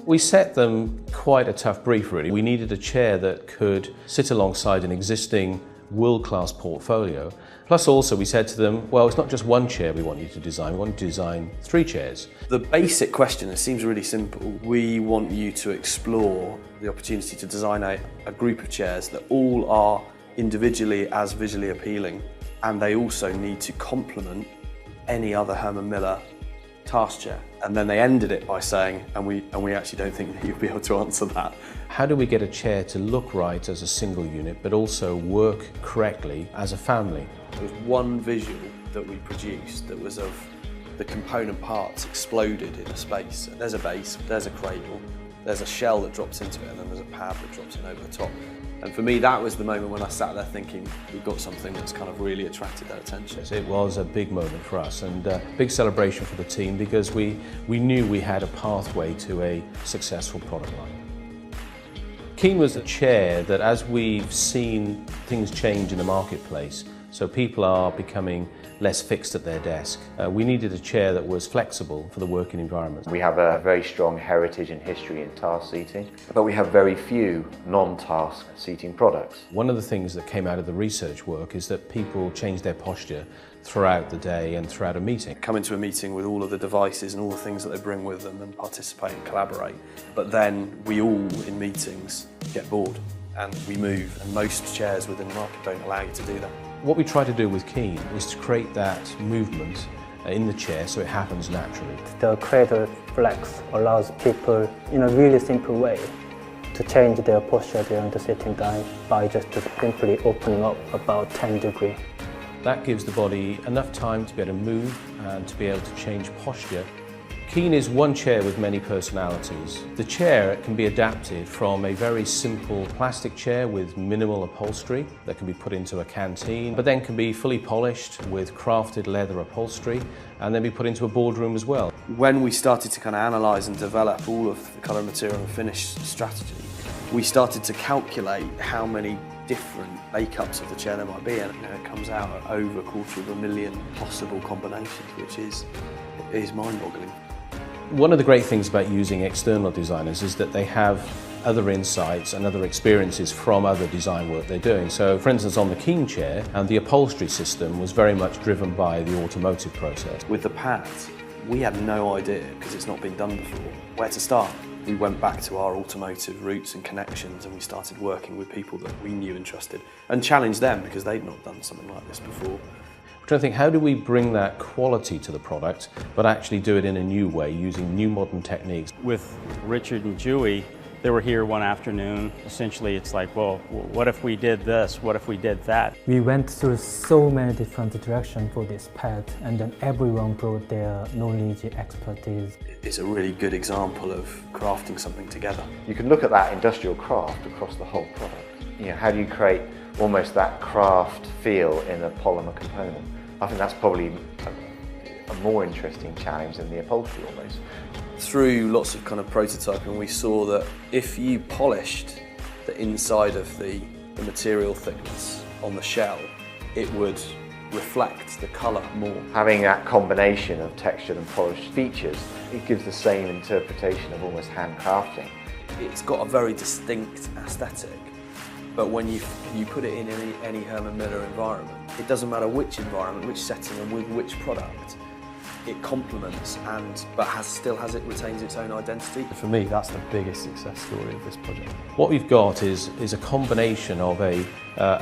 We set them quite a tough brief, really. We needed a chair that could sit alongside an existing world-class portfolio. Plus also we said to them, well, it's not just one chair we want you to design, we want you to design 3 chairs. The basic question, it seems really simple. We want you to explore the opportunity to design a group of chairs that all are individually as visually appealing, and they also need to complement any other Herman Miller task chair. And then they ended it by saying, and we actually don't think that you'll be able to answer that. How do we get a chair to look right as a single unit, but also work correctly as a family? There was one visual that we produced that was of the component parts exploded in a space. There's a base, there's a cradle, there's a shell that drops into it, and then there's a pad that drops in over the top. And for me, that was the moment when I sat there thinking, we've got something that's kind of really attracted their attention. It was a big moment for us, and a big celebration for the team, because we knew we had a pathway to a successful product line. Keyn was a chair that, as we've seen things change in the marketplace, so people are becoming less fixed at their desk. We needed a chair that was flexible for the working environment. We have a very strong heritage and history in task seating, but we have very few non-task seating products. One of the things that came out of the research work is that people change their posture throughout the day and throughout a meeting. Come into a meeting with all of the devices and all the things that they bring with them and participate and collaborate. But then we all, in meetings, get bored and we move, and most chairs within the market don't allow you to do that. What we try to do with Keyn is to create that movement in the chair so it happens naturally. The cradle flex allows people, in a really simple way, to change their posture during the sitting time by just simply opening up about 10 degrees. That gives the body enough time to be able to move and to be able to change posture. Keyn is one chair with many personalities. The chair can be adapted from a very simple plastic chair with minimal upholstery that can be put into a canteen, but then can be fully polished with crafted leather upholstery and then be put into a boardroom as well. When we started to kind of analyse and develop all of the colour, material and finish strategy, we started to calculate how many different makeups of the chair there might be, and it comes out at over 250,000 possible combinations, which is mind-boggling. One of the great things about using external designers is that they have other insights and other experiences from other design work they're doing. So, for instance, on the Keyn chair, and the upholstery system was very much driven by the automotive process. With the pads, we had no idea, because it's not been done before, where to start. We went back to our automotive roots and connections, and we started working with people that we knew and trusted and challenged them because they'd not done something like this before. I'm trying to think, how do we bring that quality to the product but actually do it in a new way using new modern techniques? With Richard and Julie, they were here one afternoon. Essentially it's like, well, what if we did this? What if we did that? We went through so many different directions for this pad, and then everyone brought their knowledge, expertise. It's a really good example of crafting something together. You can look at that industrial craft across the whole product. You know, how do you create almost that craft feel in a polymer component? I think that's probably a more interesting challenge than the upholstery almost. Through lots of kind of prototyping, we saw that if you polished the inside of the material thickness on the shell, it would reflect the colour more. Having that combination of textured and polished features, it gives the same interpretation of almost handcrafting. It's got a very distinct aesthetic, but when you put it in any Herman Miller environment, it doesn't matter which environment, which setting and with which product, it complements but retains its own identity. For me, that's the biggest success story of this project. What we've got is a combination of a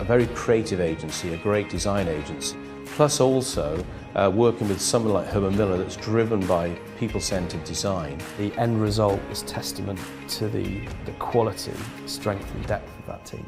very creative agency, a great design agency, plus also working with someone like Herman Miller that's driven by people-centered design. The end result is testament to the quality, strength and depth of that team.